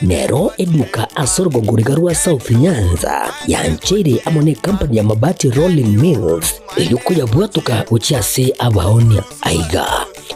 nero eduka asorgo ngurigarua South Nyanza yanchere amone company ya mabati Rolling Mills eyuko yabwatuka uchiase abaonia aiga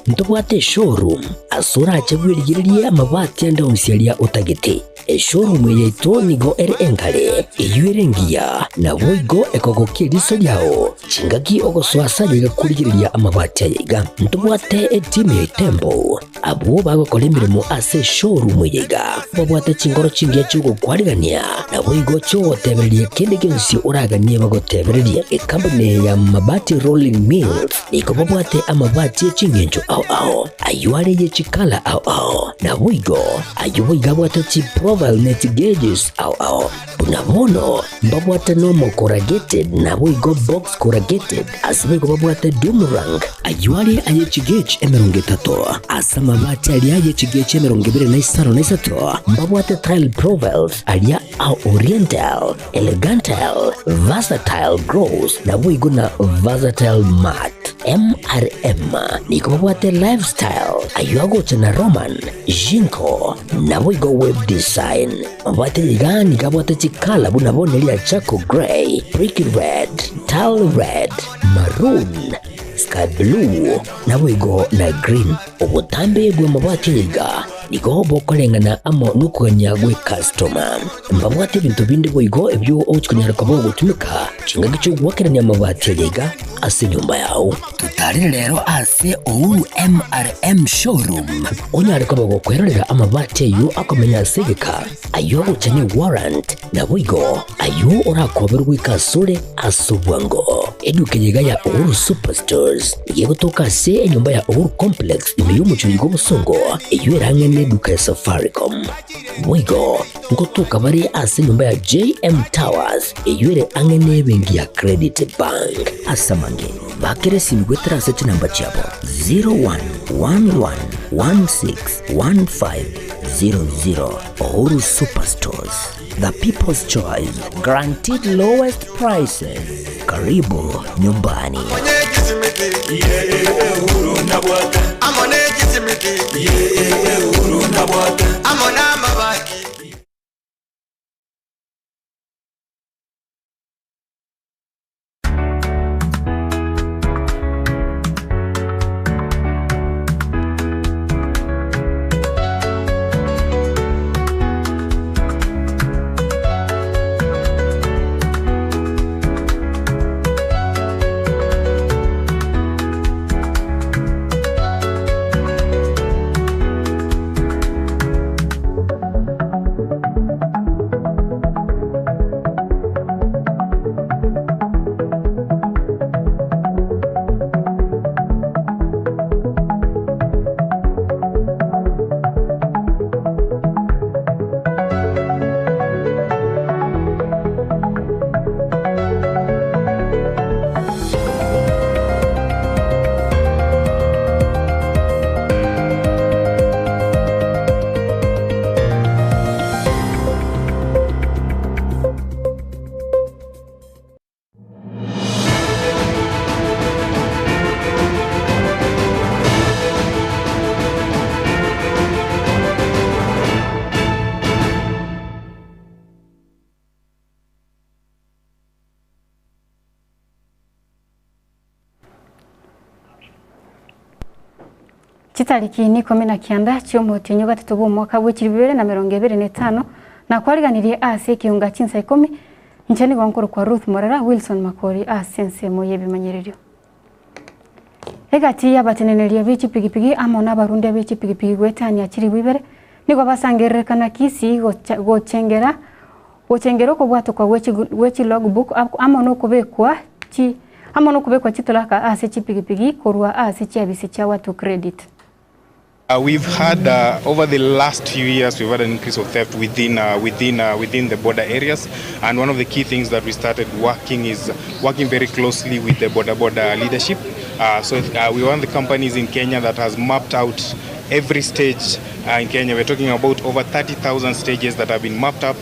ntobwate showroom asura achagwirigirie amabati andonsialia utagete showroom yeito nigo enkale eyuerengia na boigo ekogokiriso yao chingaki ogoswasa yiga kurigiriria amabati yiga ntobwate team Tembo abo bagokora imirimo ase showroom yiga babwate chingoro chingia chugo kwarigania na boigo cyo tebererie kende gensi uraganie bagotebererie company ya mabati Rolling Mills niko babwate amabati chingenjo ao ayuare ye chikala ao na boigo ayuiga bwate chi profile net gauges ao unamono babwate normal corrugated na boigo box corrugated asibe babwate boomerang ayuare aye chigage emeronge tato asa mabati ali aye chigage emeronge bere na isaro na isato babwate tile profiles alia au oriental elegantal versatile gross na boigo na versatile mat MRM niko babwate lifestyle ayuago chana Roman Jinko na boigo web design babwate ligani kabwate chikala bunabone lia chako gray brick red tile red maroon sky blue na boigo na green obutambe bwe mabwate liga niko bokolengana amo nukuganya gwe customer mbabwate bintu bindi boigo ebyo ochikunyara kwabo gutumika chinga gicho gwakeranya mabwate liga ase nyumba yao tutari rero ase ouru MRM showroom onyare kwabo gukwerera amabwate yu akomenya segeka ayo uchanye warrant na boigo ayo orakoberwa ikasure asubwango eduke yiga ya ouru superstores yegotoka se enyumba ya ouru complex imeyumucho yigo busongo iyo erangene eduka ya Safaricom boigo ngotoka bari ase nyumba ya JM Towers iyo ere angene bengi ya Credit Bank asamange bakere simgwetera seti namba chabo 0111161500 Ouru Superstores, the people's choice, guaranteed lowest prices. Karibu nyumbani. Chitariki ni komena kianda chiomote nyoga tutubu mwaka w'ekiri 2025 na kwariganirie ase Ekeonga Chinsa Ikomi nchani gwankuru kwa Ruth Morara Wilson Makori asense moye bimanyererio egati yabateneneria bichi pigipigi amona barunde bichi pigipigi gwetania chiri bibere nigo basangerekana Kisii gochengero ko bwato kwa wechi logbook amono kubekwa chitolaka ase chipigipigi korwa ase chabisi cha watu credit. We've had over the last few years we've had an increase of theft within the border areas, and one of the key things that we started working is working very closely with the border leadership. So we're one of the companies in Kenya that has mapped out every stage in Kenya. We're talking about over 30,000 stages that have been mapped up.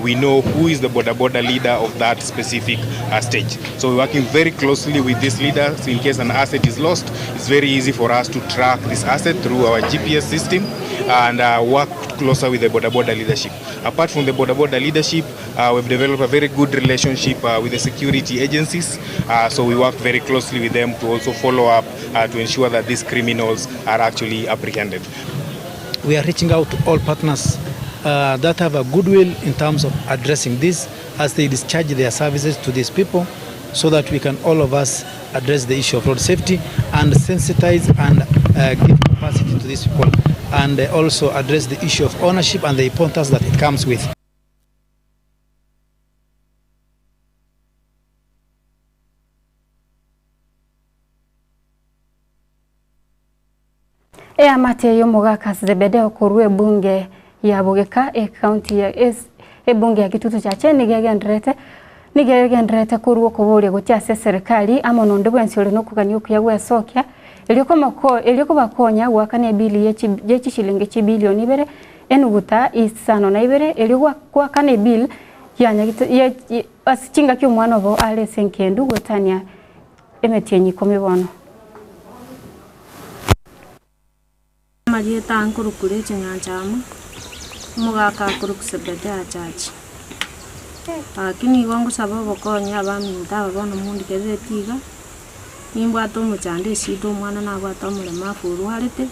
We know who is the boda leader of that specific stage. So we're working very closely with these leaders. In case an asset is lost, it's very easy for us to track this asset through our GPS system and work closer with the boda leadership. Apart from the boda leadership, we've developed a very good relationship with the security agencies. So we work very closely with them to also follow up to ensure that these criminals are actually apprehended. We are reaching out to all partners that have a goodwill in terms of addressing this as they discharge their services to these people, so that we can all of us address the issue of road safety and sensitize and give capacity to these people, and also address the issue of ownership and the importance that it comes with. Amate y'omugaka Zebedeo kurwe bunge ya Bugeka county ya bunge ya Kitutu chache nigegenderete kurwo kuburia gutyase serikali amonondo bwensore no kuganya okuyagwa sokya elioko bakonya wakane bili yechi shilingi chibilioni ibere enuguta isano na ibere elioko kwa kane bill ya asichinga kyo mwana bo ale senkendu gutania emetyenyi komibono Marieta ankurukure chenyanchama mugaka kurukusebete achachi akini gongo sababu konya abaminta babono mundi kezetiga nimba tomu chande sito mwana na batomule mafuru harete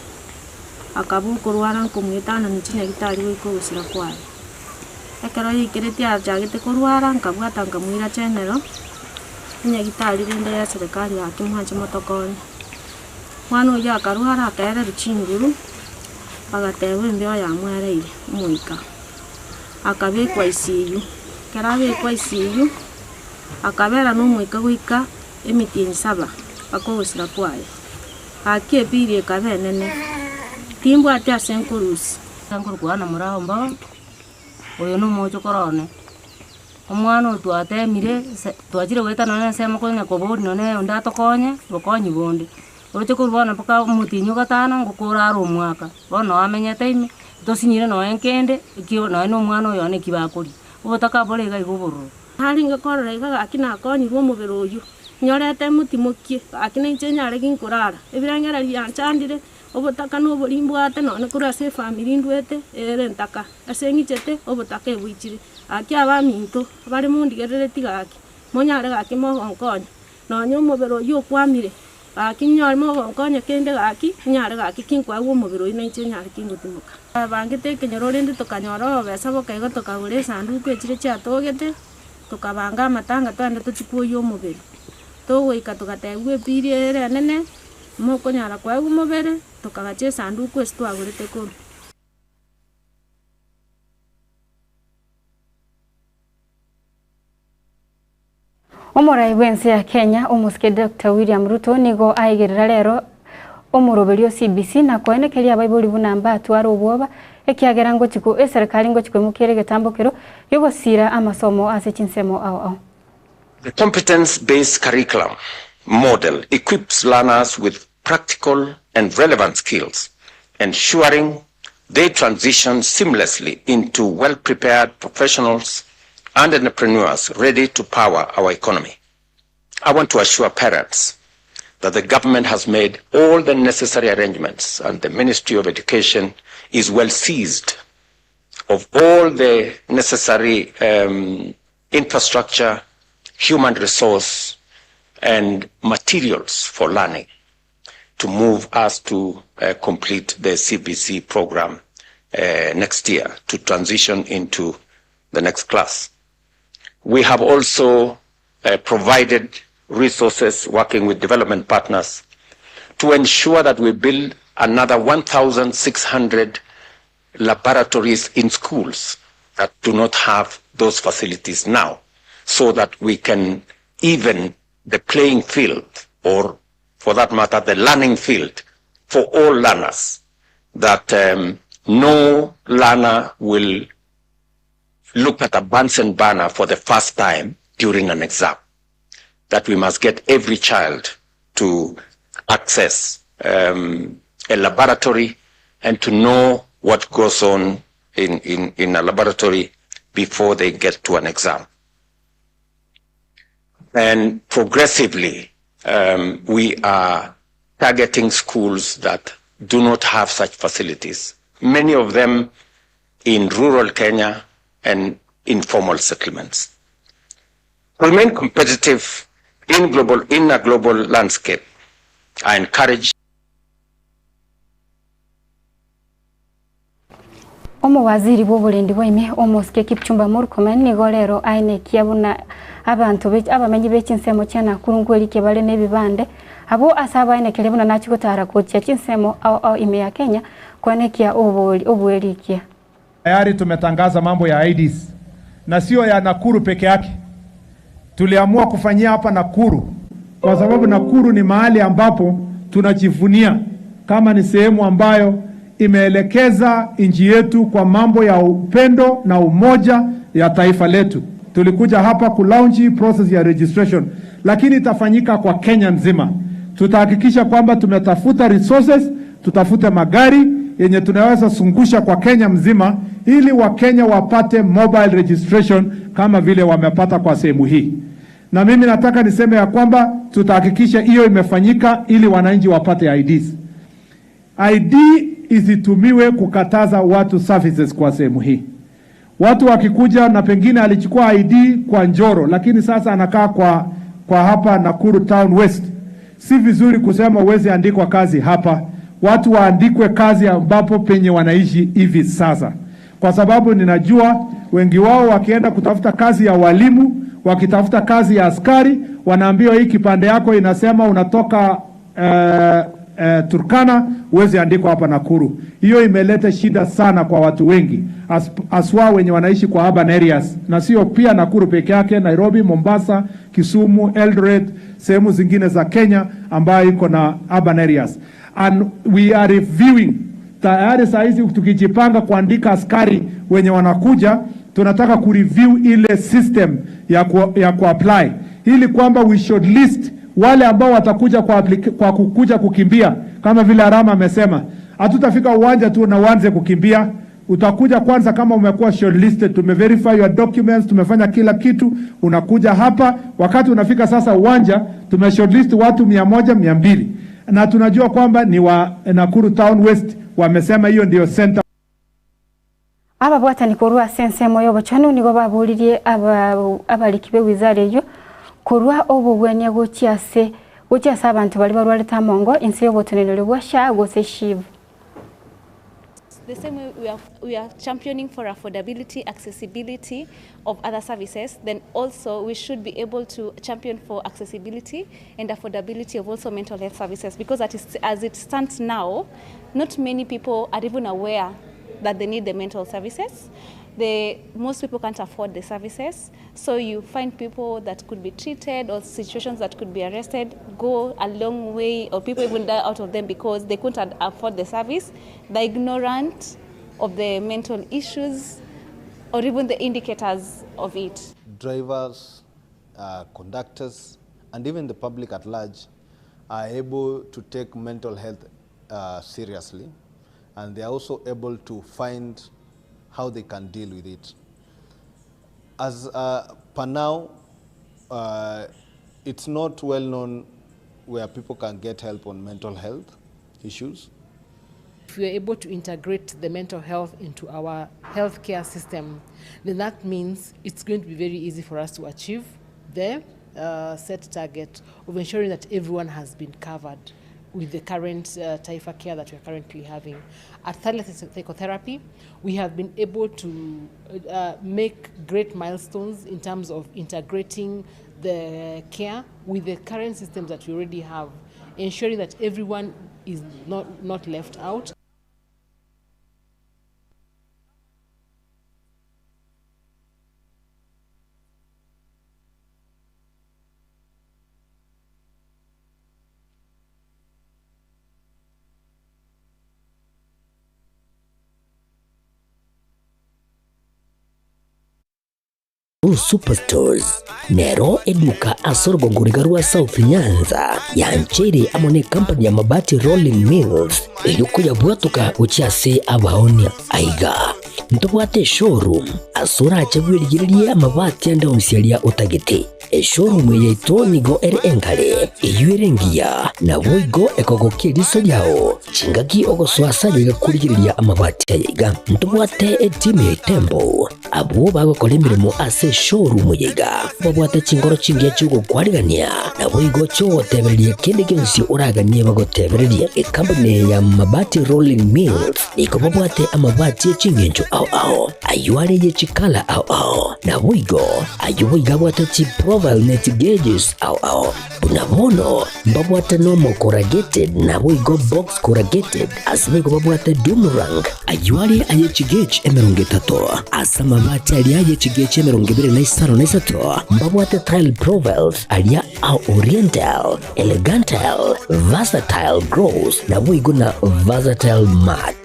akabukurwara nkumwitana nichinya gitari wiko gusira kwaye ekero yikireti ajagite kurwara nkabwata nkamwira chenero nya gitari rende ya serikali akimwaje motokoni mwana uya akarwara akere ruchinguru agatewe mbyo ya mwareire muika akabekwa ICU karabekwa ICU akabera no muika guika emitini 7 akogusira kwaye akiepirie kabenene timbo ati asenkurusi sankurwana murahomba oyo no mojo korone omwana twatemire twajire wetana na sema konya kobodi none onda tokonye bokonyi bonde ocho kurwana paka mutinyo gatana ngukura aro mwaka bono amenyete ime tosinyire no enkende ikio no mwana oyo ne kibakuri ubotaka borega igoboro hari ngakorora iga akina akonyi rwo mubero oyu nyorete mutimokie akina inchenya aregi nkurara ebirangera yanchandire obotaka no bolimbwate no kura se family ndwete ere ntaka asengichete obotaka ebuichire aki abaminto bari mundigerere tigaki monyare gaki mo onkonya no nyomubero oyu kwamire akinyar mo onkonya kende gaki nyare gaki kinkwa wo mubero ine inchenya areki ngutimuka bangite kenyarorende tukanyoro besa bokaigo tukagure sanduku echire cyatogete tukabanga amatanga twande tuchikuyo umubiri togoika tugategwe pirie ere nene moko nyara kwa umubere tukagache sanduku estwagurete ko Omorai wense ya Kenya omuske Dr. William Ruto nigo aigerera rero omuroberio CBC na koenekeria baibuli bunamba atwaro obwoba ekiagera ngo chiko eserikali ngo chiko mukere getambokero yogosira amasomo ase chinsemo ao. The competence-based curriculum model equips learners with practical and relevant skills, ensuring they transition seamlessly into well-prepared professionals and entrepreneurs ready to power our economy. I want to assure parents that the government has made all the necessary arrangements and the Ministry of Education is well seized of all the necessary infrastructure, human resource, and materials for learning to move us to complete the CBC program next year, to transition into the next class. We have also provided resources working with development partners to ensure that we build another 1,600 laboratories in schools that do not have those facilities now, so that we can even the playing field, or for that matter, the learning field for all learners, that no learner will look at a Bunsen burner for the first time during an exam, that we must get every child to access a laboratory and to know what goes on in a laboratory before they get to an exam. And progressively, we are targeting schools that do not have such facilities, many of them in rural Kenya and informal settlements. To remain competitive in a global landscape, I encourage Omowaziri bw'obulendi bw'aime Omosike Kipchumba Murkomen nigo lero ainekia buna abantu abamenyi b'ekinsemo kya Nakuru nkwerike bale n'ebibande abo asaba ainekele buna nakigotara kotia kinsemo au ime ya Kenya kuanekia obwerikia. Tayari tumetangaza mambo ya IDs na sio ya Nakuru peke yake. Tuliamua kufanyia hapa Nakuru kwa sababu Nakuru ni mahali ambapo tunajivunia kama ni sehemu ambayo imeelekeza nchi yetu kwa mambo ya upendo na umoja ya taifa letu. Tulikuja hapa kulaunch process ya registration, lakini itafanyika kwa Kenya nzima. Tutahakikisha kwamba tumetafuta resources, tutafute magari yenye tunaweza sungusha kwa Kenya mzima ili Wakenya wapate mobile registration kama vile wamepata kwa sehemu hii. Na mimi nataka niseme ya kwamba tutahakikisha hiyo imefanyika ili wananchi wapate IDs. ID isitumiwe kukataza watu services kwa sehemu hii. Watu wakikuja na pengine alichukua ID kwa Njoro, lakini sasa anakaa kwa hapa Nakuru Town West. Si vizuri kusema uweze andikwa kazi hapa. Watu waandikwe kazi ambapo penye wanaishi hivi sasa. Kwa sababu ninajua wengi wao wakienda kutafuta kazi ya walimu, wakitafuta kazi ya askari, wanaambiwa hii kipande yako inasema unatoka Turkana, uweze andikwa hapa Nakuru. Hiyo imeleta shida sana kwa watu wengi, aswa wenye wanaishi kwa urban areas. Na sio pia Nakuru peke yake, Nairobi, Mombasa, Kisumu, Eldoret, sehemu zingine za Kenya ambayo iko na urban areas. And we are reviewing. Tayari saa hizi tukijipanga kuandika askari wenye wanakuja, tunataka kureview ile system ya kuapply. Ili kwamba we should list wale ambao watakuja kwa kukuja kukimbia. Kama vile Arama amesema, hatutafika uwanja tu na uanze kukimbia. Utakuja kwanza kama umekuwa shortlisted, tumeverify your documents, tumefanya kila kitu, unakuja hapa. Wakati unafika sasa uwanja, tumeshortlist watu 100, 200. Na tunajua kwamba ni wa Nakuru Town West, wamesema hiyo ndio center. Aba bwata ni korua sense moyo bachanu nigo baburirie abalikibe wizara ejo korua obugwenya gochiase abantu bali barwale tamongo inse yobotenelele bwasha gose shivu. The same way we are championing for affordability, accessibility of other services, then also we should be able to champion for accessibility and affordability of also mental health services, because as it stands now, not many people are even aware that they need the mental services. Most people can't afford the services, so you find people that could be treated or situations that could be arrested go a long way, or people even die out of them because they couldn't afford the service. They're ignorant of the mental issues or even the indicators of it. Drivers, conductors, and even the public at large are able to take mental health seriously, and they are also able to find how they can deal with it. As per now, it's not well known where people can get help on mental health issues. If we are able to integrate the mental health into our healthcare system, then that means it's going to be very easy for us to achieve the set target of ensuring that everyone has been covered with the current Taifa care that we are currently having. At Thales Psychotherapy, we have been able to make great milestones in terms of integrating the care with the current systems that we already have, ensuring that everyone is not left out. Superstores nero eduka asorgo nguriga rwa South Nyanza yanchere amone company ya mabati Rolling Mills eyukuya bwatuka uchiase abaonia aiga ntobwate showroom asura achabwirigiriye amabati andonsialia utagete showroom yeito nigo enkale eyuerengia na boigo ekogokiriso yao chingaki ogoswasa yigakurigiriya amabati aiga ntobwate team ya Tembo abo bagokora imirimo ase showroom yiga babwate chingoro chingiye chugo kwarigania na boigo cho tebererie kende gensi uraganie bagotebererie company ya mabati Rolling Mills niko babwate amabati chingenjo ao ayuare ye chikala ao na boigo ayuiga bwate chi profile net gauges ao bunabono babwate normal corrugated na boigo box corrugated asimigo babwate boomerang ayuare aye chigage emerongetato asama mabati alia aye chigage emerongibere na isaro na isato babwate tile profiles alia au oriental elegantal versatile gross na boigo na versatile mat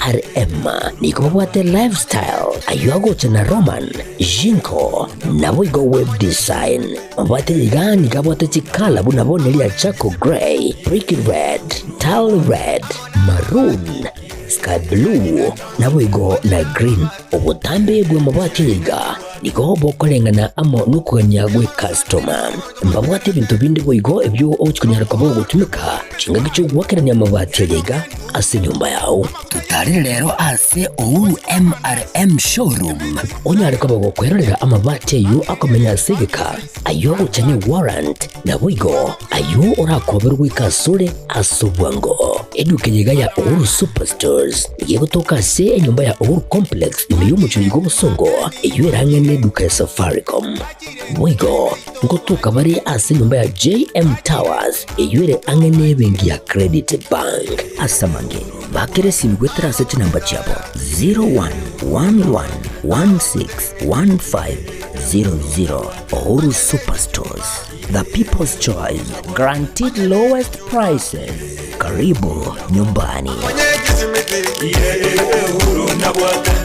MRM niko babwate lifestyle ayuago chana Roman Jinko na boigo web design babwate yigani kabwate chikala bunabone lia chako gray brick red tile red maroon sky blue na boigo na green obutambe bwe mabwate yiga niko bokolengana amo nukuganya gwe customer mbabwate bintu bindi boigo ebyo okunyara kwabo gutumika chinga gicho gwakeranya amabati yiga ase nyumba yao tutari rero ase ouru MRM showroom onyare kwabo gukwerera amabati yu akomenya sigika ayo uchanye warrant na boigo ayo orakoberwa ikasure asubwango eduke yiga ya ouru superstores yegotoka se enyumba ya ouru complex niyo mucho yigo busongo iyo erangene duka ya Safaricom boigo ngotoka bari ase nyumba ya JM Towers iyo angene bengi ya Credit Bank asamange bakere simgwetera seti namba chabo 0111161500 Ouru Superstores, the people's choice, guaranteed lowest prices. Karibu nyumbani.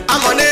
Amone